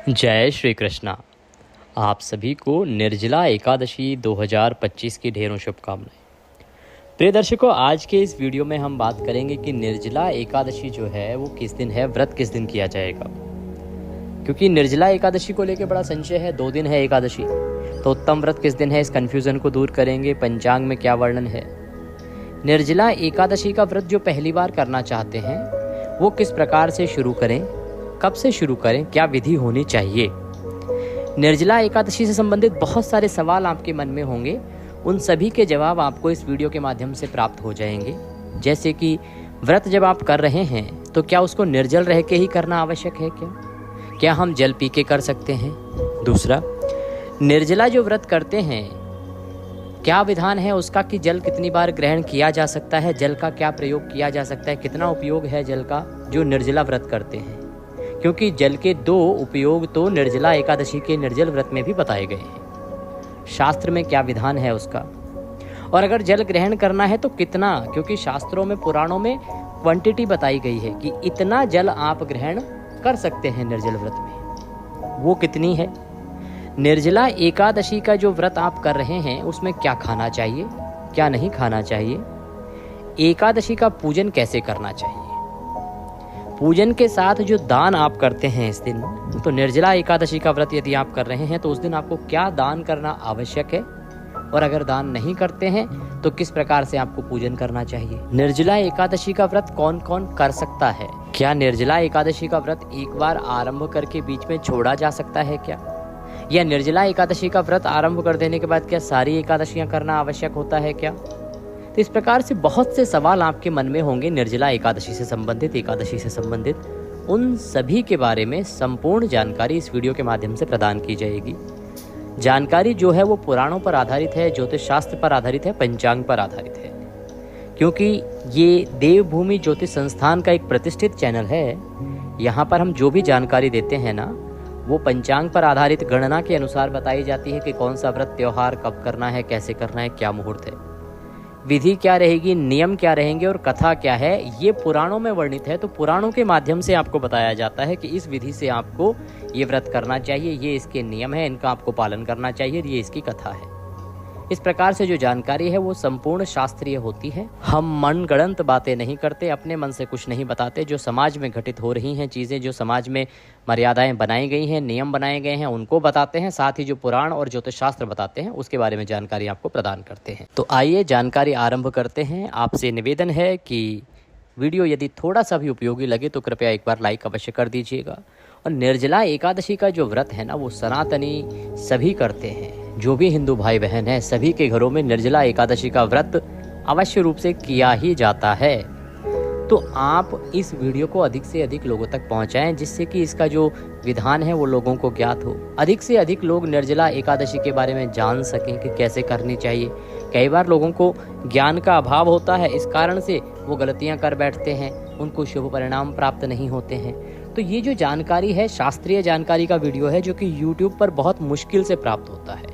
जय श्री कृष्णा। आप सभी को निर्जला एकादशी 2025 की ढेरों शुभकामनाएं। प्रिय दर्शकों, आज के इस वीडियो में हम बात करेंगे कि निर्जला एकादशी जो है वो किस दिन है, व्रत किस दिन किया जाएगा। क्योंकि निर्जला एकादशी को लेकर बड़ा संशय है। 2 दिन है एकादशी, तो उत्तम व्रत किस दिन है, इस कन्फ्यूज़न को दूर करेंगे। पंचांग में क्या वर्णन है, निर्जला एकादशी का व्रत जो पहली बार करना चाहते हैं वो किस प्रकार से शुरू करें, कब से शुरू करें, क्या विधि होनी चाहिए। निर्जला एकादशी से संबंधित बहुत सारे सवाल आपके मन में होंगे, उन सभी के जवाब आपको इस वीडियो के माध्यम से प्राप्त हो जाएंगे। जैसे कि व्रत जब आप कर रहे हैं तो क्या उसको निर्जल रह के ही करना आवश्यक है, क्या हम जल पी के कर सकते हैं। दूसरा, निर्जला जो व्रत करते हैं क्या विधान है उसका, कि जल कितनी बार ग्रहण किया जा सकता है, जल का क्या प्रयोग किया जा सकता है, कितना उपयोग है जल का जो निर्जला व्रत करते हैं। क्योंकि जल के 2 उपयोग तो निर्जला एकादशी के निर्जल व्रत में भी बताए गए हैं। शास्त्र में क्या विधान है उसका, और अगर जल ग्रहण करना है तो कितना, क्योंकि शास्त्रों में, पुराणों में क्वांटिटी बताई गई है कि इतना जल आप ग्रहण कर सकते हैं निर्जल व्रत में, वो कितनी है। निर्जला एकादशी का जो व्रत आप कर रहे हैं उसमें क्या खाना चाहिए, क्या नहीं खाना चाहिए, एकादशी का पूजन कैसे करना चाहिए, पूजन के साथ जो दान आप करते हैं इस दिन, तो निर्जला एकादशी का व्रत यदि आप कर रहे हैं तो उस दिन आपको क्या दान करना आवश्यक है, और अगर दान नहीं करते हैं तो किस प्रकार से आपको पूजन करना चाहिए। निर्जला एकादशी का व्रत कौन कौन कर सकता है, क्या निर्जला एकादशी का व्रत एक बार आरंभ करके बीच में छोड़ा जा सकता है क्या, या निर्जला एकादशी का व्रत आरंभ कर देने के बाद क्या सारी एकादशियां करना आवश्यक होता है क्या। तो इस प्रकार से बहुत से सवाल आपके मन में होंगे निर्जला एकादशी से संबंधित, एकादशी से संबंधित। उन सभी के बारे में संपूर्ण जानकारी इस वीडियो के माध्यम से प्रदान की जाएगी। जानकारी जो है वो पुराणों पर आधारित है, ज्योतिष शास्त्र पर आधारित है, पंचांग पर आधारित है। क्योंकि ये देवभूमि ज्योतिष संस्थान का एक प्रतिष्ठित चैनल है, यहाँ पर हम जो भी जानकारी देते हैं ना वो पंचांग पर आधारित गणना के अनुसार बताई जाती है कि कौन सा व्रत त्योहार कब करना है, कैसे करना है, क्या मुहूर्त है, विधि क्या रहेगी, नियम क्या रहेंगे और कथा क्या है, ये पुराणों में वर्णित है। तो पुराणों के माध्यम से आपको बताया जाता है कि इस विधि से आपको ये व्रत करना चाहिए, ये इसके नियम है, इनका आपको पालन करना चाहिए, ये इसकी कथा है। इस प्रकार से जो जानकारी है वो संपूर्ण शास्त्रीय होती है। हम मनगढ़ंत बातें नहीं करते, अपने मन से कुछ नहीं बताते। जो समाज में घटित हो रही हैं चीज़ें, जो समाज में मर्यादाएं बनाई गई हैं, नियम बनाए गए हैं, उनको बताते हैं। साथ ही जो पुराण और ज्योतिष शास्त्र बताते हैं उसके बारे में जानकारी आपको प्रदान करते हैं। तो आइए जानकारी आरंभ करते हैं। आपसे निवेदन है कि वीडियो यदि थोड़ा सा भी उपयोगी लगे तो कृपया एक बार लाइक अवश्य कर दीजिएगा। और निर्जला एकादशी का जो व्रत है ना वो सनातनी सभी करते हैं, जो भी हिंदू भाई बहन हैं सभी के घरों में निर्जला एकादशी का व्रत अवश्य रूप से किया ही जाता है। तो आप इस वीडियो को अधिक से अधिक लोगों तक पहुंचाएं, जिससे कि इसका जो विधान है वो लोगों को ज्ञात हो। अधिक से अधिक लोग निर्जला एकादशी के बारे में जान सकें कि कैसे करनी चाहिए। कई बार लोगों को ज्ञान का अभाव होता है, इस कारण से वो गलतियां कर बैठते हैं, उनको शुभ परिणाम प्राप्त नहीं होते हैं। तो ये जो जानकारी है शास्त्रीय जानकारी का वीडियो है, जो कि YouTube पर बहुत मुश्किल से प्राप्त होता है।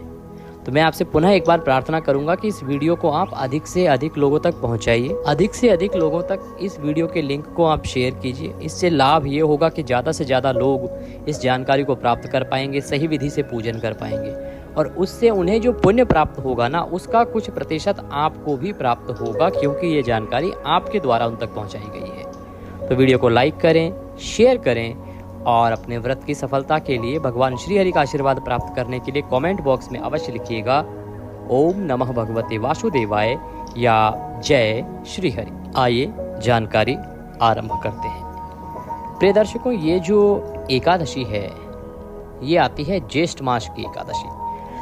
तो मैं आपसे पुनः एक बार प्रार्थना करूंगा कि इस वीडियो को आप अधिक से अधिक लोगों तक पहुंचाइए, अधिक से अधिक लोगों तक इस वीडियो के लिंक को आप शेयर कीजिए। इससे लाभ ये होगा कि ज़्यादा से ज़्यादा लोग इस जानकारी को प्राप्त कर पाएंगे, सही विधि से पूजन कर पाएंगे, और उससे उन्हें जो पुण्य प्राप्त होगा ना उसका कुछ प्रतिशत आपको भी प्राप्त होगा, क्योंकि ये जानकारी आपके द्वारा उन तक पहुँचाई गई है। तो वीडियो को लाइक करें, शेयर करें, और अपने व्रत की सफलता के लिए भगवान श्री हरि का आशीर्वाद प्राप्त करने के लिए कमेंट बॉक्स में अवश्य लिखिएगा ओम नमः भगवते वासुदेवाय या जय श्री हरि। आइए जानकारी आरंभ करते हैं। प्रिय दर्शकों, ये जो एकादशी है ये आती है ज्येष्ठ मास की एकादशी।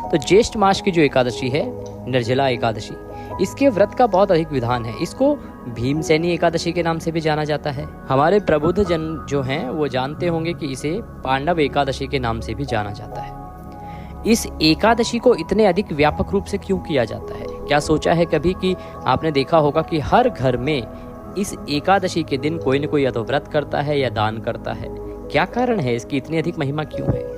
तो ज्येष्ठ मास की जो एकादशी है निर्जला एकादशी, इसके व्रत का बहुत अधिक विधान है। इसको भीमसेनी एकादशी के नाम से भी जाना जाता है। हमारे प्रबुद्ध जन जो हैं वो जानते होंगे कि इसे पांडव एकादशी के नाम से भी जाना जाता है। इस एकादशी को इतने अधिक व्यापक रूप से क्यों किया जाता है, क्या सोचा है कभी कि आपने देखा होगा कि हर घर में इस एकादशी के दिन कोई न कोई या तो व्रत करता है या दान करता है। क्या कारण है इसकी इतनी अधिक महिमा क्यों है?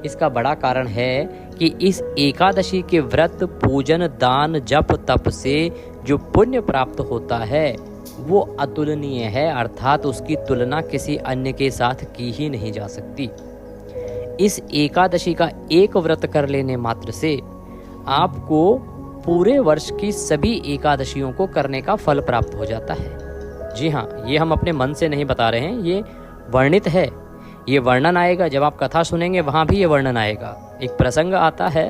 इसका बड़ा कारण है कि इस एकादशी के व्रत, पूजन, दान, जप, तप से जो पुण्य प्राप्त होता है वो अतुलनीय है, अर्थात उसकी तुलना किसी अन्य के साथ की ही नहीं जा सकती। इस एकादशी का एक व्रत कर लेने मात्र से आपको पूरे वर्ष की सभी एकादशियों को करने का फल प्राप्त हो जाता है। जी हाँ, ये हम अपने मन से नहीं बता रहे हैं, ये वर्णित है, ये वर्णन आएगा। जब आप कथा सुनेंगे वहाँ भी ये वर्णन आएगा। एक प्रसंग आता है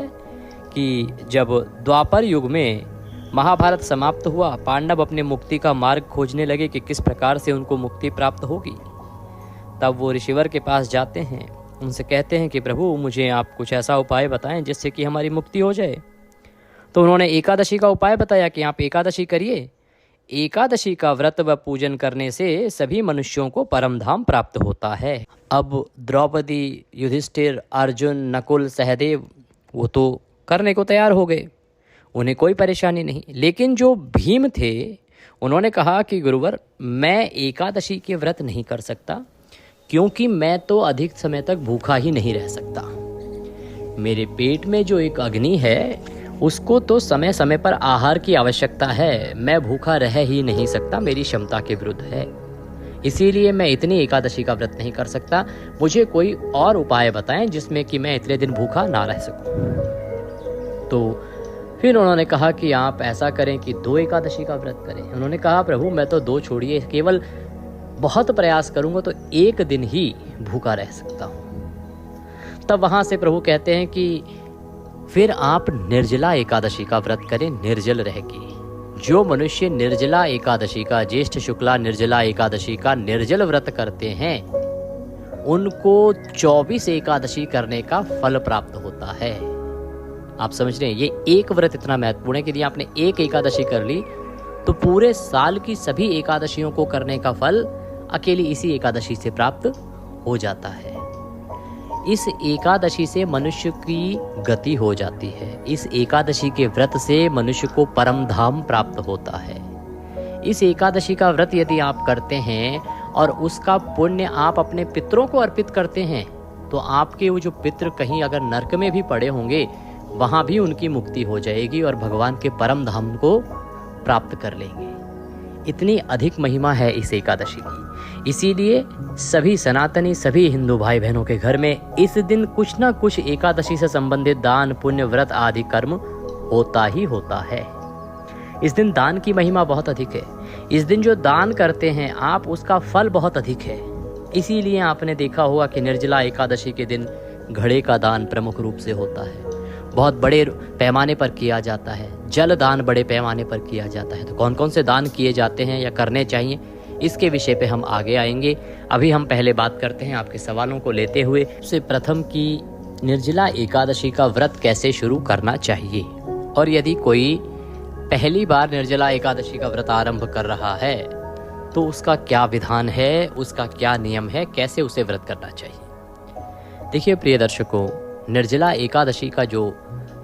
कि जब द्वापर युग में महाभारत समाप्त हुआ, पांडव अपने मुक्ति का मार्ग खोजने लगे कि किस प्रकार से उनको मुक्ति प्राप्त होगी। तब वो ऋषिवर के पास जाते हैं, उनसे कहते हैं कि प्रभु मुझे आप कुछ ऐसा उपाय बताएं जिससे कि हमारी मुक्ति हो जाए। तो उन्होंने एकादशी का उपाय बताया कि आप एकादशी करिए। एकादशी का व्रत व पूजन करने से सभी मनुष्यों को परम धाम प्राप्त होता है। अब द्रौपदी, युधिष्ठिर, अर्जुन, नकुल, सहदेव वो तो करने को तैयार हो गए, उन्हें कोई परेशानी नहीं। लेकिन जो भीम थे उन्होंने कहा कि गुरुवर मैं एकादशी के व्रत नहीं कर सकता, क्योंकि मैं तो अधिक समय तक भूखा ही नहीं रह सकता। मेरे पेट में जो एक अग्नि है उसको तो समय समय पर आहार की आवश्यकता है, मैं भूखा रह ही नहीं सकता, मेरी क्षमता के विरुद्ध है। इसीलिए मैं इतनी एकादशी का व्रत नहीं कर सकता, मुझे कोई और उपाय बताएं जिसमें कि मैं इतने दिन भूखा ना रह सकूं। तो फिर उन्होंने कहा कि आप ऐसा करें कि 2 एकादशी का व्रत करें। उन्होंने कहा प्रभु मैं तो 2 छोड़िए, केवल बहुत प्रयास करूंगा तो 1 दिन ही भूखा रह सकता हूं। तब वहां से प्रभु कहते हैं कि फिर आप निर्जला एकादशी का व्रत करें, निर्जल रह के। जो मनुष्य निर्जला एकादशी का, ज्येष्ठ शुक्ला निर्जला एकादशी का निर्जल व्रत करते हैं उनको 24 एकादशी करने का फल प्राप्त होता है। आप समझ रहे हैं, ये एक व्रत इतना महत्वपूर्ण है कि यदि आपने 1 एकादशी कर ली तो पूरे साल की सभी एकादशियों को करने का फल अकेली इसी एकादशी से प्राप्त हो जाता है। इस एकादशी से मनुष्य की गति हो जाती है। इस एकादशी के व्रत से मनुष्य को परम धाम प्राप्त होता है। इस एकादशी का व्रत यदि आप करते हैं और उसका पुण्य आप अपने पितरों को अर्पित करते हैं तो आपके वो जो पितृ कहीं अगर नरक में भी पड़े होंगे वहाँ भी उनकी मुक्ति हो जाएगी और भगवान के परम धाम को प्राप्त कर लेंगे। इतनी अधिक महिमा है इस एकादशी की। इसीलिए सभी सनातनी, सभी हिंदू भाई बहनों के घर में इस दिन कुछ ना कुछ एकादशी से संबंधित दान, पुण्य, व्रत आदि कर्म होता ही होता है। इस दिन दान की महिमा बहुत अधिक है। इस दिन जो दान करते हैं आप, उसका फल बहुत अधिक है। इसीलिए आपने देखा होगा कि निर्जला एकादशी के दिन घड़े का दान प्रमुख रूप से होता है, बहुत बड़े पैमाने पर किया जाता है। जल दान बड़े पैमाने पर किया जाता है। तो कौन कौन से दान किए जाते हैं या करने चाहिए, इसके विषय पे हम आगे आएंगे। अभी हम पहले बात करते हैं आपके सवालों को लेते हुए सबसे प्रथम की निर्जला एकादशी का व्रत कैसे शुरू करना चाहिए, और यदि कोई पहली बार निर्जला एकादशी का व्रत आरंभ कर रहा है तो उसका क्या विधान है, उसका क्या नियम है, कैसे उसे व्रत करना चाहिए। देखिए प्रिय दर्शकों, निर्जला एकादशी का जो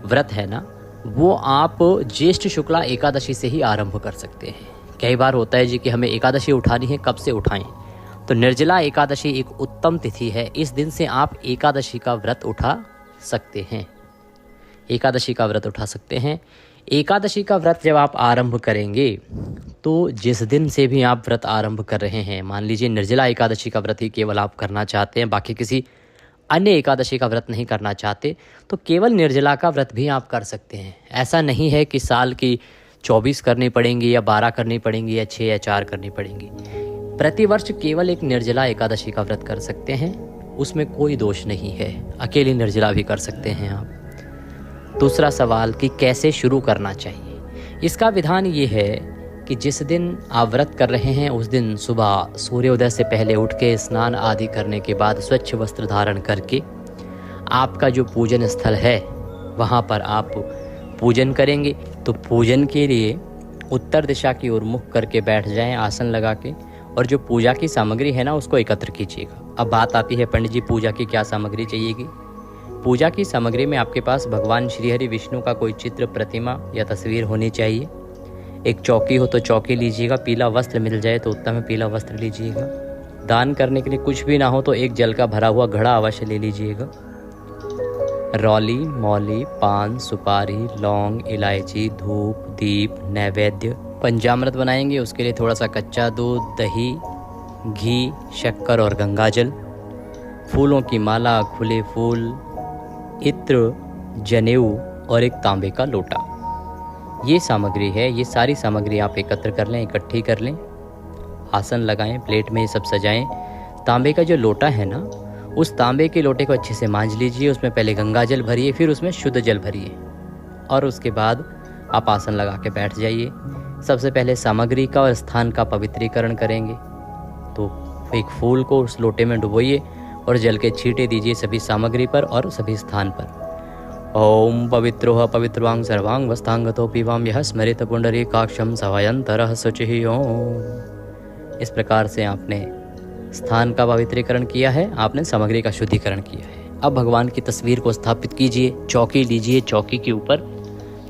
व्रत है ना, वो आप ज्येष्ठ शुक्ला एकादशी से ही आरंभ कर सकते हैं। कई बार होता है जी कि हमें एकादशी उठानी है, कब से उठाएं, तो निर्जला एकादशी एक उत्तम तिथि है। इस दिन से आप एकादशी का व्रत उठा सकते हैं। एकादशी का व्रत उठा सकते हैं। एकादशी का व्रत जब आप आरंभ करेंगे तो जिस दिन से भी आप व्रत आरंभ कर रहे हैं, मान लीजिए निर्जला एकादशी का व्रत ही केवल आप करना चाहते हैं, बाकी किसी अन्य एकादशी का व्रत नहीं करना चाहते, तो केवल निर्जला का व्रत भी आप कर सकते हैं। ऐसा नहीं है कि साल की 24 करनी पड़ेंगी या 12 करनी पड़ेंगी या 6 या 4 करनी पड़ेंगी। प्रतिवर्ष केवल एक निर्जला एकादशी का व्रत कर सकते हैं, उसमें कोई दोष नहीं है। अकेली निर्जला भी कर सकते हैं आप। दूसरा सवाल कि कैसे शुरू करना चाहिए। इसका विधान ये है कि जिस दिन आप व्रत कर रहे हैं उस दिन सुबह सूर्योदय से पहले उठ के स्नान आदि करने के बाद स्वच्छ वस्त्र धारण करके आपका जो पूजन स्थल है वहाँ पर आप पूजन करेंगे। तो पूजन के लिए उत्तर दिशा की ओर मुख करके बैठ जाएं आसन लगा के, और जो पूजा की सामग्री है ना उसको एकत्र कीजिएगा। अब बात आती है पंडित जी पूजा की क्या सामग्री चाहिएगी। पूजा की सामग्री में आपके पास भगवान श्री हरि विष्णु का कोई चित्र, प्रतिमा या तस्वीर होनी चाहिए। एक चौकी हो तो चौकी लीजिएगा, पीला वस्त्र मिल जाए तो उत्तम है, पीला वस्त्र लीजिएगा। दान करने के लिए कुछ भी ना हो तो एक जल का भरा हुआ घड़ा अवश्य ले लीजिएगा। रौली, मौली, पान, सुपारी, लौंग, इलायची, धूप, दीप, नैवेद्य। पंचामृत बनाएंगे, उसके लिए थोड़ा सा कच्चा दूध, दही, घी, शक्कर और गंगाजल। फूलों की माला, खुले फूल, इत्र, जनेऊ और एक तांबे का लोटा। ये सामग्री है। ये सारी सामग्री आप एकत्र कर लें, इकट्ठी कर लें। आसन लगाएं, प्लेट में ये सब सजाएं। तांबे का जो लोटा है ना, उस तांबे के लोटे को अच्छे से मांझ लीजिए। उसमें पहले गंगा जल भरिए, फिर उसमें शुद्ध जल भरिए और उसके बाद आप आसन लगा के बैठ जाइए। सबसे पहले सामग्री का और स्थान का पवित्रीकरण करेंगे। तो एक फूल को उस लोटे में डुबोइए और जल के छींटे दीजिए सभी सामग्री पर और सभी स्थान पर। ओम पवित्रोह पवित्रवांग सर्वांग वस्तांगतो पीवाम यह स्मरित पुंडरीकाक्षम सवयंतरः शुचिः ओम। इस प्रकार से आपने स्थान का पवित्रीकरण किया है, आपने सामग्री का शुद्धिकरण किया है। अब भगवान की तस्वीर को स्थापित कीजिए। चौकी लीजिए, चौकी के ऊपर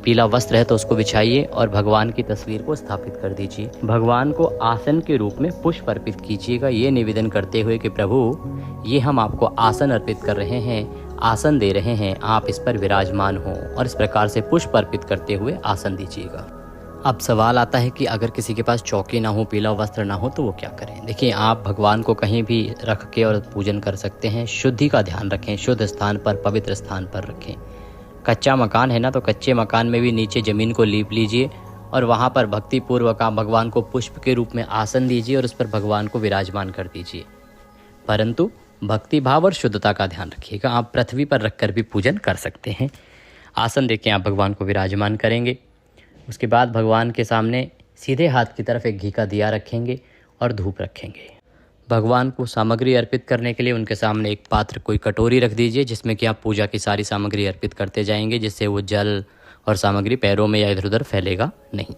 पीला वस्त्र है तो उसको बिछाइए और भगवान की तस्वीर को स्थापित कर दीजिए। भगवान को आसन के रूप में पुष्प अर्पित कीजिएगा, ये निवेदन करते हुए कि प्रभु ये हम आपको आसन अर्पित कर रहे हैं, आसन दे रहे हैं, आप इस पर विराजमान हो। और इस प्रकार से पुष्प अर्पित करते हुए आसन दीजिएगा। अब सवाल आता है कि अगर किसी के पास चौकी ना हो, पीला वस्त्र ना हो तो वो क्या करें। देखिए, आप भगवान को कहीं भी रख के और पूजन कर सकते हैं। शुद्धि का ध्यान रखें, शुद्ध स्थान पर, पवित्र स्थान पर रखें। कच्चा मकान है ना, तो कच्चे मकान में भी नीचे ज़मीन को लीप लीजिए और वहाँ पर भक्तिपूर्वक आप भगवान को पुष्प के रूप में आसन दीजिए और उस पर भगवान को विराजमान कर दीजिए। परंतु भक्ति भाव और शुद्धता का ध्यान रखिएगा। आप पृथ्वी पर रखकर भी पूजन कर सकते हैं। आसन देके आप भगवान को विराजमान करेंगे। उसके बाद भगवान के सामने सीधे हाथ की तरफ एक घी का दिया रखेंगे और धूप रखेंगे। भगवान को सामग्री अर्पित करने के लिए उनके सामने एक पात्र, कोई कटोरी रख दीजिए जिसमें कि आप पूजा की सारी सामग्री अर्पित करते जाएंगे, जिससे वो जल और सामग्री पैरों में या इधर उधर फैलेगा नहीं।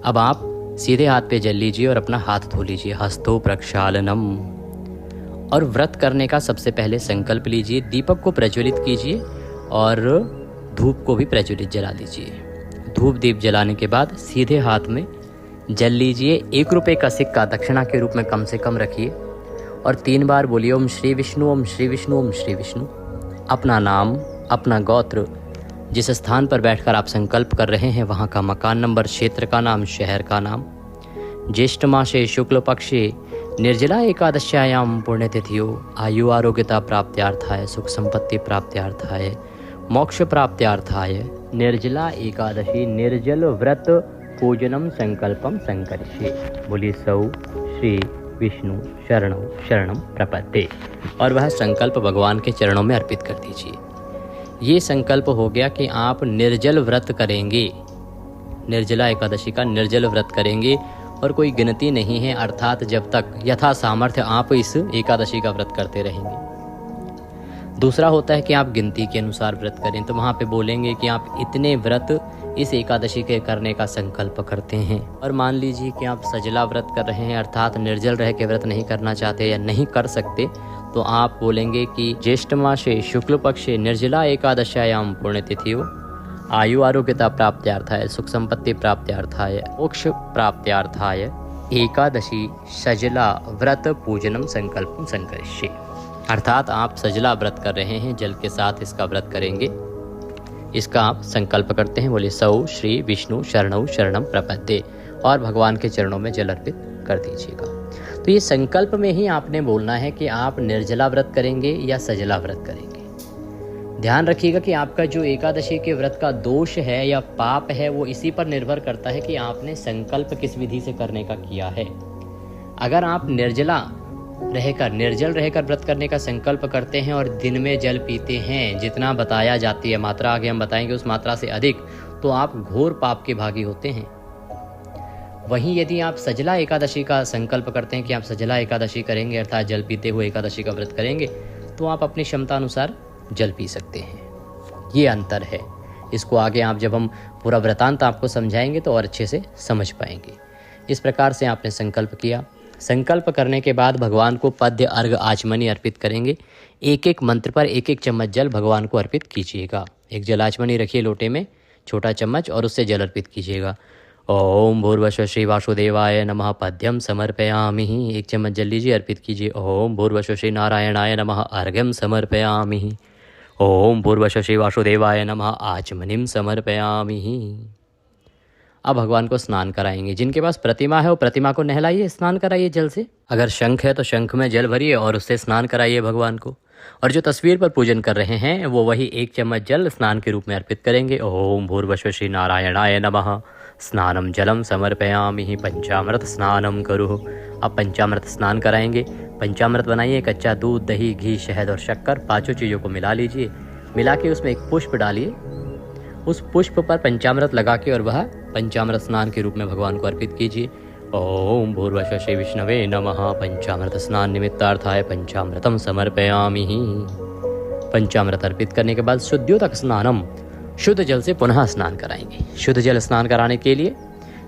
अब आप सीधे हाथ पे जल लीजिए और अपना हाथ धो लीजिए। हस्तो प्रक्षालनम। और व्रत करने का सबसे पहले संकल्प लीजिए। दीपक को प्रज्वलित कीजिए और धूप को भी प्रज्वलित जला दीजिए। धूप दीप जलाने के बाद सीधे हाथ में जल लीजिए। 1 रुपये का सिक्का दक्षिणा के रूप में कम से कम रखिए और 3 बार बोलिए ओम श्री विष्णु, ओम श्री विष्णु, ओम श्री विष्णु। अपना नाम, अपना गोत्र, जिस स्थान पर बैठकर आप संकल्प कर रहे हैं वहाँ का मकान नंबर, क्षेत्र का नाम, शहर का नाम। ज्येष्ठ मासे शुक्ल पक्षे निर्जला एकादश्यायाम पुण्यतिथियो आयु आरोग्यता प्राप्त्यार्थाय, सुख संपत्ति प्राप्त्यार्थाय, मोक्ष प्राप्त्यार्थाय निर्जला एकादशी निर्जल व्रत पूजनम संकल्पम संकरिष्ये। बोलिए सौ श्री विष्णु शरणं शरणं प्रपद्ये। और वह संकल्प भगवान के चरणों में अर्पित कर दीजिए। ये संकल्प हो गया कि आप निर्जल व्रत करेंगे। निर्जला एकादशी का निर्जल व्रत करेंगे और कोई गिनती नहीं है, अर्थात जब तक यथा सामर्थ्य आप इस एकादशी का व्रत करते रहेंगे। दूसरा होता है कि आप गिनती के अनुसार व्रत करें, तो वहाँ पे बोलेंगे कि आप इतने व्रत इस एकादशी के करने का संकल्प करते हैं। और मान लीजिए कि आप सजला व्रत कर रहे हैं, अर्थात निर्जल रह के व्रत नहीं करना चाहते या नहीं कर सकते, तो आप बोलेंगे कि ज्येष्ठ मासे शुक्ल पक्षे निर्जला एकादश्यायाम पुण्यतिथियो आयु आरोग्यता प्राप्त्यार्थाय, सुख संपत्ति प्राप्त्यार्थाय, मोक्ष प्राप्त्यार्थाय एकादशी सजला व्रत पूजनम संकल्पम संकरिष्ये। अर्थात आप सजला व्रत कर रहे हैं, जल के साथ इसका व्रत करेंगे, इसका आप संकल्प करते हैं। बोले सौ श्री विष्णु शरणौ शरणं प्रपद्ये और भगवान के चरणों में जल अर्पित कर दीजिएगा। तो ये संकल्प में ही आपने बोलना है कि आप निर्जला व्रत करेंगे या सजला व्रत करेंगे। ध्यान रखिएगा कि आपका जो एकादशी के व्रत का दोष है या पाप है वो इसी पर निर्भर करता है कि आपने संकल्प किस विधि से करने का किया है। अगर आप निर्जल रहकर व्रत करने का संकल्प करते हैं और दिन में जल पीते हैं, जितना बताया जाती है मात्रा, आगे हम बताएंगे उस मात्रा से अधिक, तो आप घोर पाप के भागी होते हैं। वहीं यदि आप सजला एकादशी का संकल्प करते हैं कि आप सजला एकादशी करेंगे, अर्थात जल पीते हुए एकादशी का व्रत करेंगे, तो आप अपनी क्षमता अनुसार जल पी सकते हैं। ये अंतर है। इसको आगे आप जब हम पूरा व्रतांत आपको समझाएंगे तो और अच्छे से समझ पाएंगे। इस प्रकार से आपने संकल्प किया। संकल्प करने के बाद भगवान को पद्य अर्घ आचमनी अर्पित करेंगे। एक एक मंत्र पर एक एक चम्मच जल भगवान को अर्पित कीजिएगा। एक जलाचमनी रखिए लोटे में, छोटा चम्मच, और उससे जल अर्पित कीजिएगा। ओम भूर्भुवस्सुः श्री वासुदेवाय नमः पद्यम समर्पयामि। एक चम्मच जल लीजिए, अर्पित कीजिए। ओम भूर्भुवस्सुः श्री नारायणाय नमः अर्घ्यम समर्पयामि। ओम भूर्भुवस्सुः श्री वासुदेवाय नमः आचमनीं समर्पयामि। अब भगवान को स्नान कराएंगे। जिनके पास प्रतिमा है वो प्रतिमा को नहलाइए, स्नान कराइए जल से। अगर शंख है तो शंख में जल भरिए और उससे स्नान कराइए भगवान को। और जो तस्वीर पर पूजन कर रहे हैं वो वही 1 चम्मच जल स्नान के रूप में अर्पित करेंगे। ओम भूर्भुवः श्री नारायणाय नमः। स्नानम जलम समर्पयामि पंचामृत स्नानम करो। अब पंचामृत स्नान कराएंगे। पंचामृत बनाइए, कच्चा दूध, दही, घी, शहद और शक्कर, 5 चीज़ों को मिला लीजिए। मिला के उसमें एक पुष्प डालिए। उस पुष्प पर पंचामृत लगा के और वह पंचामृत स्नान के रूप में भगवान को अर्पित कीजिए। ओम भूर्भुवः श्री विष्णवे नमः। पंचामृत स्नान निमित्तार्थाय पंचामृतम समर्पयामि। पंचामृत अर्पित करने के बाद शुद्ध्योदक स्नानम, शुद्ध जल से पुनः स्नान कराएंगे। शुद्ध जल स्नान कराने के लिए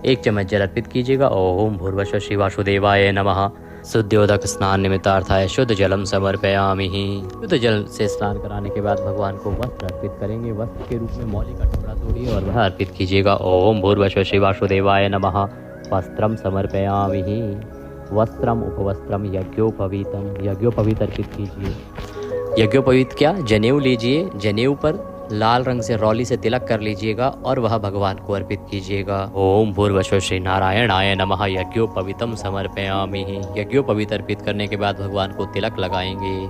1 चम्मच जल अर्पित कीजिएगा। ओम भूर्भुवः श्री वासुदेवाय नमः। शुद्ध्योदक स्नान निमित्तार्थाय शुद्ध जलम समर्पयामि। शुद्ध जल से स्नान कराने के बाद भगवान को वस्त्र अर्पित करेंगे। वस्त्र के रूप में मौली का टुकड़ा तोड़िए और वह अर्पित कीजिएगा। ओम भूर्भुवः श्री वासुदेवाय नमः। वस्त्रम समर्पयामि। वस्त्रम उपवस्त्रम यज्ञोपवीतम, यज्ञोपवीत अर्पित कीजिए। यज्ञोपवीत क्या? जनेऊ लीजिए, जनेऊ पर लाल रंग से रौली से तिलक कर लीजिएगा और वह भगवान को अर्पित कीजिएगा। ओम भूर्भुवः श्री नारायणाय नमः। यज्ञोपवीतम समर्पयामि। यज्ञोपवीत अर्पित करने के बाद भगवान को तिलक लगाएंगे।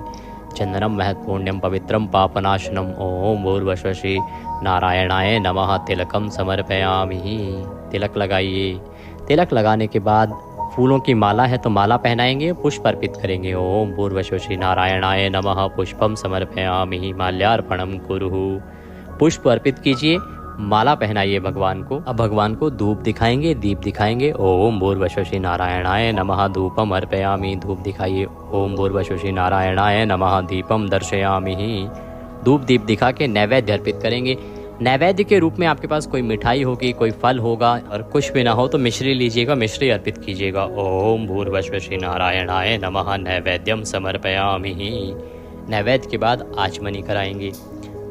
चंदनम महत्पुण्यम पवित्रम पापनाशनम। ओम भूर्भुवः श्री नारायणाय नमः। तिलकम समर्पयामि। तिलक लगाइए। तिलक लगाने के बाद फूलों की माला है तो माला पहनाएंगे, पुष्प अर्पित करेंगे। ओम भूर्भुवः श्री नारायणाय नमः। पुष्पम समर्पयामि। माल्यार्पणम कुरुः। पुष्प अर्पित कीजिए, माला पहनाइए भगवान को। अब भगवान को धूप दिखाएंगे, दीप दिखाएंगे। ओम भूर्भुवः श्री नारायणाय नमः। धूपम अर्पयामि। धूप दिखाइए। ओम भूर्भुवः श्री नारायणाय नमः। दीपम दर्शयामि। धूप दीप दिखा के नैवेद्य अर्पित करेंगे। नैवेद्य के रूप में आपके पास कोई मिठाई होगी, कोई फल होगा, और कुछ भी ना हो तो मिश्री लीजिएगा, मिश्री अर्पित कीजिएगा। ओम भूर्भुवः श्री नारायणाय नमः। नैवेद्यम समर्पयामि। नैवेद्य के बाद आचमनी कराएंगे।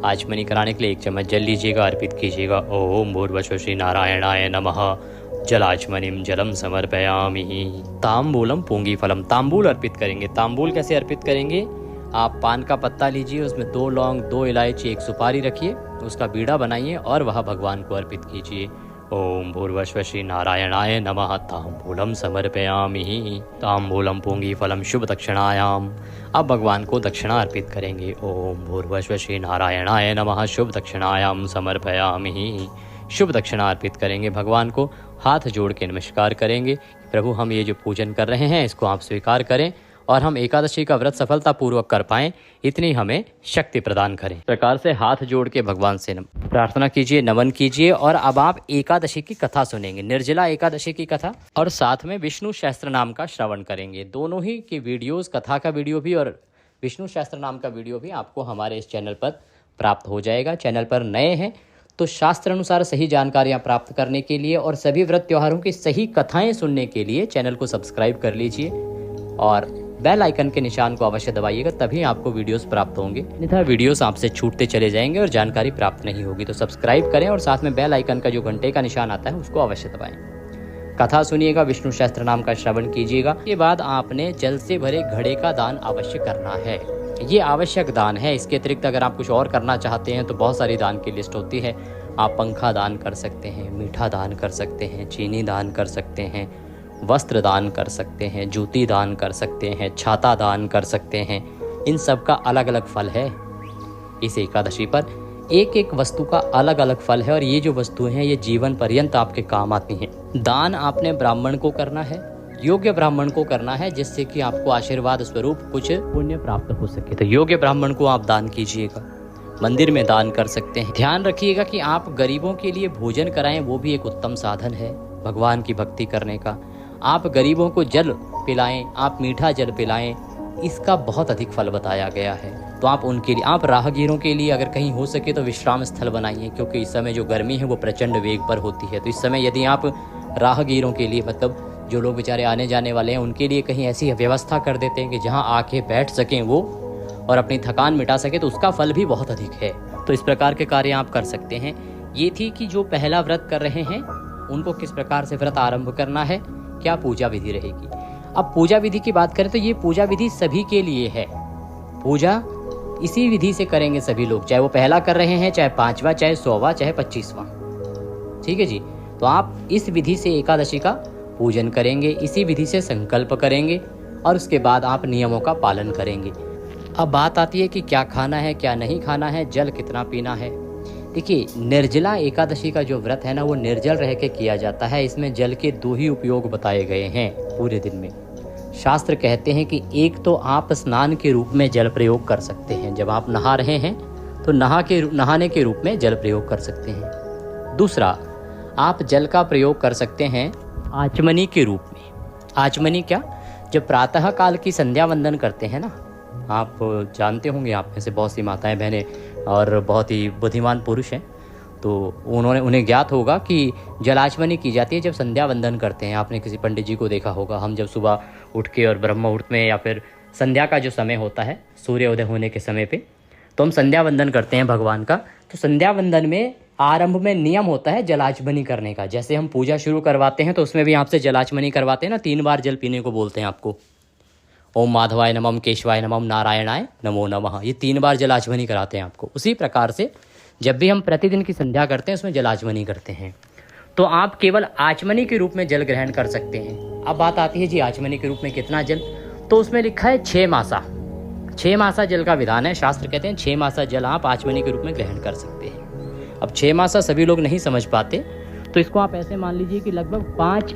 आचमनी कराने के लिए 1 चम्मच जल लीजिएगा, अर्पित कीजिएगा। ओम भूर्भुवः श्री नारायणाय नमः। जलाचमनिम जलम समर्पयामि। तांबूलम पूंगी फलम। तांबूल अर्पित करेंगे। तांबूल कैसे अर्पित करेंगे? आप पान का पत्ता लीजिए, उसमें 2 लौंग, 2 इलायची, 1 सुपारी रखिए, उसका बीड़ा बनाइए और वह भगवान को अर्पित कीजिए। ओम भूर्भुवः श्री नारायणाय नमः। तांबूलम समर्पयामि। तांबूलम पूंगी फलम शुभ दक्षिणायाम। अब भगवान को दक्षिणा अर्पित करेंगे। ओम भूर्भुवः श्री नारायणाय नमः। शुभ दक्षिणायाम समर्पयामि। शुभ दक्षिणा अर्पित करेंगे भगवान को। हाथ जोड़ के नमस्कार करेंगे। प्रभु, हम ये जो पूजन कर रहे हैं इसको आप स्वीकार करें और हम एकादशी का व्रत सफलतापूर्वक कर पाएं, इतनी हमें शक्ति प्रदान करें। इस प्रकार से हाथ जोड़ के भगवान से प्रार्थना कीजिए, नमन कीजिए। और अब आप एकादशी की कथा सुनेंगे, निर्जला एकादशी की कथा, और साथ में विष्णु सहस्त्र नाम का श्रवण करेंगे। दोनों ही की वीडियोस, कथा का वीडियो भी और विष्णु सहस्त्र नाम का वीडियो भी आपको हमारे इस चैनल पर प्राप्त हो जाएगा। चैनल पर नए हैं तो शास्त्र अनुसार सही जानकारियाँ प्राप्त करने के लिए और सभी व्रत त्योहारों की सही कथाएँ सुनने के लिए चैनल को सब्सक्राइब कर लीजिए और बेल आइकन के निशान को अवश्य दबाइएगा, तभी आपको वीडियोस प्राप्त होंगे। अन्यथा वीडियोस आपसे छूटते चले जाएंगे और जानकारी प्राप्त नहीं होगी। तो सब्सक्राइब करें और साथ में बेल आइकन का जो घंटे का निशान आता है उसको अवश्य दबाएं। कथा सुनिएगा, विष्णु सहस्त्र नाम का श्रवण कीजिएगा। के बाद आपने जल से भरे घड़े का दान अवश्य करना है। ये आवश्यक दान है। इसके अतिरिक्त अगर आप कुछ और करना चाहते हैं तो बहुत सारी दान की लिस्ट होती है। आप पंखा दान कर सकते हैं, मीठा दान कर सकते हैं, चीनी दान कर सकते हैं, वस्त्र दान कर सकते हैं, जूती दान कर सकते हैं, छाता दान कर सकते हैं। इन सब का अलग अलग फल है। इस एकादशी पर एक एक वस्तु का अलग अलग फल है और ये जो वस्तुएं हैं ये जीवन पर्यंत आपके काम आती हैं। दान आपने ब्राह्मण को करना है, योग्य ब्राह्मण को करना है, जिससे कि आपको आशीर्वाद स्वरूप कुछ पुण्य प्राप्त हो सके। तो योग्य ब्राह्मण को आप दान कीजिएगा। मंदिर में दान कर सकते हैं। ध्यान रखिएगा कि आप गरीबों के लिए भोजन कराएं, वो भी एक उत्तम साधन है भगवान की भक्ति करने का। आप गरीबों को जल पिलाएं, आप मीठा जल पिलाएं, इसका बहुत अधिक फल बताया गया है। तो आप उनके लिए, आप राहगीरों के लिए अगर कहीं हो सके तो विश्राम स्थल बनाइए, क्योंकि इस समय जो गर्मी है वो प्रचंड वेग पर होती है। तो इस समय यदि आप राहगीरों के लिए, मतलब जो लोग बेचारे आने जाने वाले हैं, उनके लिए कहीं ऐसी व्यवस्था कर देते हैं कि जहां आके बैठ सकें वो और अपनी थकान मिटा सके, तो उसका फल भी बहुत अधिक है। तो इस प्रकार के कार्य आप कर सकते हैं। ये थी कि जो पहला व्रत कर रहे हैं उनको किस प्रकार से व्रत आरंभ करना है, क्या पूजा विधि रहेगी। अब पूजा विधि की बात करें तो ये पूजा विधि सभी के लिए है। पूजा इसी विधि से करेंगे सभी लोग, चाहे वो पहला कर रहे हैं, चाहे 5वां, चाहे 100वां, चाहे 25वां। ठीक है जी। तो आप इस विधि से एकादशी का पूजन करेंगे, इसी विधि से संकल्प करेंगे और उसके बाद आप नियमों का पालन करेंगे। अब बात आती है कि क्या खाना है, क्या नहीं खाना है, जल कितना पीना है। देखिए, निर्जला एकादशी का जो व्रत है ना, वो निर्जल रह के किया जाता है। इसमें जल के 2 ही उपयोग बताए गए हैं पूरे दिन में। शास्त्र कहते हैं कि एक तो आप स्नान के रूप में जल प्रयोग कर सकते हैं, जब आप नहा रहे हैं तो नहाने के रूप में जल प्रयोग कर सकते हैं। दूसरा, आप जल का प्रयोग कर सकते हैं आचमनी के रूप में। आचमनी क्या, जब प्रातः काल की संध्या वंदन करते हैं ना, आप जानते होंगे, आप में से बहुत सी माताएं बहनें और बहुत ही बुद्धिमान पुरुष हैं, तो उन्हें ज्ञात होगा कि जलाचमनी की जाती है जब संध्या वंदन करते हैं। आपने किसी पंडित जी को देखा होगा, हम जब सुबह उठ के और ब्रह्म मुहूर्त में या फिर संध्या का जो समय होता है सूर्योदय होने के समय पे, तो हम संध्या वंदन करते हैं भगवान का। तो संध्या वंदन में आरंभ में नियम होता है जलाचमनी करने का। जैसे हम पूजा शुरू करवाते हैं तो उसमें भी आपसे जलाचमनी करवाते हैं ना, 3 बार जल पीने को बोलते हैं आपको। ओम माधवाय नमः, केशवाय नमः, नारायणाय नमो नमः, ये 3 बार जलाचमनी कराते हैं आपको। उसी प्रकार से जब भी हम प्रतिदिन की संध्या करते हैं उसमें जलाचमनी करते हैं। तो आप केवल आचमनी के रूप में जल ग्रहण कर सकते हैं। अब बात आती है जी आचमनी के रूप में कितना जल, तो उसमें लिखा है 6 मासा। 6 मासा जल का विधान है। शास्त्र कहते हैं 6 मासा जल आप आचमनी के रूप में ग्रहण कर सकते हैं। अब 6 मासा सभी लोग नहीं समझ पाते, तो इसको आप ऐसे मान लीजिए कि लगभग 5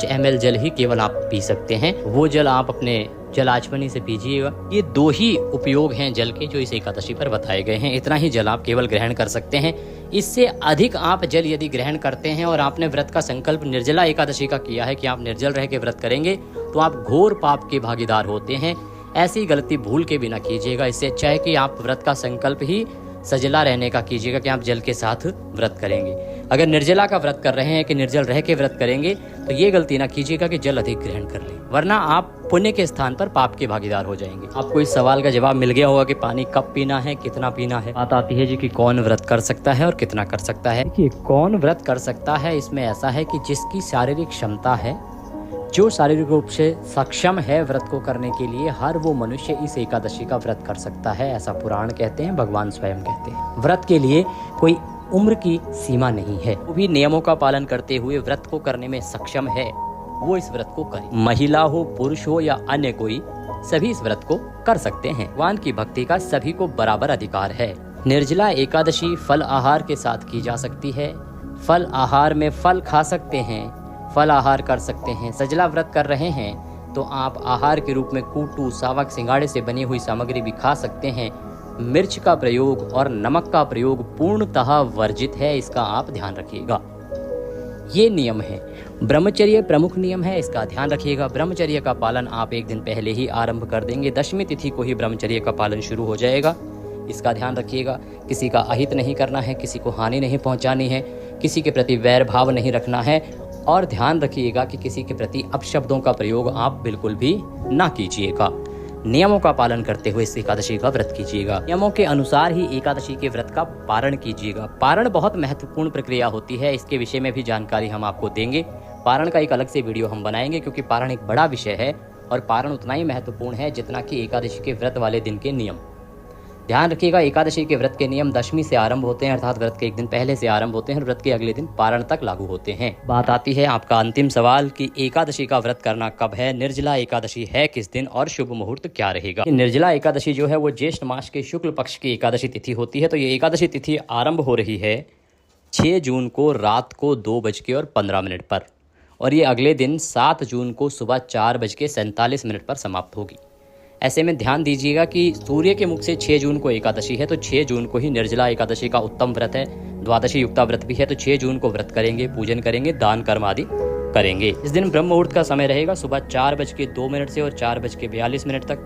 ml जल ही केवल आप पी सकते हैं। वो जल आप अपने जलाचमनी से पीजिएगा। ये 2 ही उपयोग हैं जल के जो इस एकादशी पर बताए गए हैं। इतना ही जल आप केवल ग्रहण कर सकते हैं। इससे अधिक आप जल यदि ग्रहण करते हैं और आपने व्रत का संकल्प निर्जला एकादशी का किया है कि आप निर्जल रह के व्रत करेंगे, तो आप घोर पाप के भागीदार होते हैं। ऐसी गलती भूल के भी ना कीजिएगा। इससे अच्छा है कि आप व्रत का संकल्प ही सजला रहने का कीजिएगा कि आप जल के साथ व्रत करेंगे। अगर निर्जला का व्रत कर रहे हैं कि निर्जल रह के व्रत करेंगे, तो ये गलती ना कीजिएगा कि जल अधिक ग्रहण कर लें, वरना आप पुण्य के स्थान पर पाप के भागीदार हो जाएंगे। आपको इस सवाल का जवाब मिल गया होगा कि पानी कब पीना है, कितना पीना है। बात आती है जी कि कौन व्रत कर सकता है और कितना कर सकता है। कि कौन व्रत कर सकता है, इसमें ऐसा है कि जिसकी शारीरिक क्षमता है, जो शारीरिक रूप से सक्षम है व्रत को करने के लिए, हर वो मनुष्य इस एकादशी का व्रत कर सकता है। ऐसा पुराण कहते हैं, भगवान स्वयं कहते हैं। व्रत के लिए कोई उम्र की सीमा नहीं है। वो भी नियमों का पालन करते हुए व्रत को करने में सक्षम है, वो इस व्रत को करे। महिला हो, पुरुष हो या अन्य कोई, सभी इस व्रत को कर सकते हैं। भगवान की भक्ति का सभी को बराबर अधिकार है। निर्जला एकादशी फल आहार के साथ की जा सकती है। फल आहार में फल खा सकते हैं, फल आहार कर सकते हैं। सजला व्रत कर रहे हैं तो आप आहार के रूप में कूटू, सावक, सिंगाड़े से बनी हुई सामग्री भी खा सकते हैं। मिर्च का प्रयोग और नमक का प्रयोग पूर्णतः वर्जित है, इसका आप ध्यान रखिएगा। ये नियम है। ब्रह्मचर्य प्रमुख नियम है, इसका ध्यान रखिएगा। ब्रह्मचर्य का पालन आप 1 दिन पहले ही आरंभ कर देंगे। 10वीं तिथि को ही ब्रह्मचर्य का पालन शुरू हो जाएगा, इसका ध्यान रखिएगा। किसी का अहित नहीं करना है, किसी को हानि नहीं पहुंचानी है, किसी के प्रति वैर भाव नहीं रखना है, और ध्यान रखिएगा कि किसी के प्रति अपशब्दों का प्रयोग आप बिल्कुल भी ना कीजिएगा। नियमों का पालन करते हुए इस एकादशी का व्रत कीजिएगा। नियमों के अनुसार ही एकादशी के व्रत का पारण कीजिएगा। पारण बहुत महत्वपूर्ण प्रक्रिया होती है, इसके विषय में भी जानकारी हम आपको देंगे। पारण का एक अलग से वीडियो हम बनाएंगे, क्योंकि पारण एक बड़ा विषय है और पारण उतना ही महत्वपूर्ण है जितना कि एकादशी के व्रत वाले दिन के नियम। ध्यान रखिएगा, एकादशी के व्रत के नियम 10वीं से आरंभ होते हैं, अर्थात व्रत के 1 दिन पहले से आरंभ होते हैं और व्रत के अगले दिन पारण तक लागू होते हैं। बात आती है आपका अंतिम सवाल कि एकादशी का व्रत करना कब है, निर्जला एकादशी है किस दिन और शुभ मुहूर्त क्या रहेगा। निर्जला एकादशी जो है वो ज्येष्ठ मास के शुक्ल पक्ष की एकादशी तिथि होती है। तो ये एकादशी तिथि आरंभ हो रही है 6 जून को रात को 2:15 पर, और ये अगले दिन 7 जून को सुबह 4:47 पर समाप्त होगी। ऐसे में ध्यान दीजिएगा कि सूर्य के मुख से 6 जून को एकादशी है, तो 6 जून को ही निर्जला एकादशी का उत्तम व्रत है। द्वादशी युक्ता व्रत भी है, तो 6 जून को व्रत करेंगे, पूजन करेंगे, दान कर्म आदि करेंगे। इस दिन ब्रह्म मुहूर्त का समय रहेगा सुबह 4:02 से और 4:42 तक।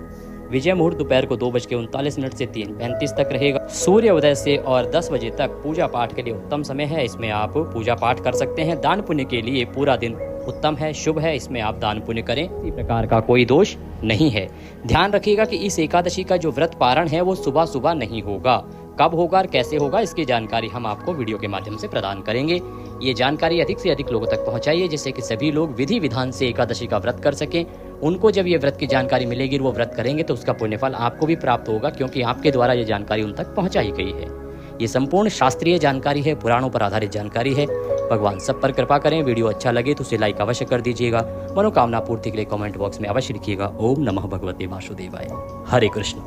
विजय मुहूर्त दोपहर को 2:39 से 3:35 तक रहेगा। सूर्य उदय से और 10 बजे तक पूजा पाठ के लिए उत्तम समय है, इसमें आप पूजा पाठ कर सकते हैं। दान पुण्य के लिए पूरा दिन उत्तम है, शुभ है, इसमें आप दान पुण्य करें, इसी प्रकार का कोई दोष नहीं है। ध्यान रखिएगा कि इस एकादशी का जो व्रत पारण है वो सुबह सुबह नहीं होगा। कब होगा और कैसे होगा इसकी जानकारी हम आपको वीडियो के माध्यम से प्रदान करेंगे। ये जानकारी अधिक से अधिक लोगों तक पहुंचाइए, जिससे कि सभी लोग विधि विधान से एकादशी का व्रत कर सकें। उनको जब ये व्रत की जानकारी मिलेगी, वो व्रत करेंगे तो उसका पुण्यफल आपको भी प्राप्त होगा, क्योंकि आपके द्वारा ये जानकारी उन तक पहुंचाई गई है। ये संपूर्ण शास्त्रीय जानकारी है, पुराणों पर आधारित जानकारी है। भगवान सब पर कृपा करें। वीडियो अच्छा लगे तो उसे लाइक अवश्य कर दीजिएगा। मनोकामना पूर्ति के लिए कमेंट बॉक्स में अवश्य लिखिएगा ओम नमः भगवते वासुदेवाय। हरे कृष्ण।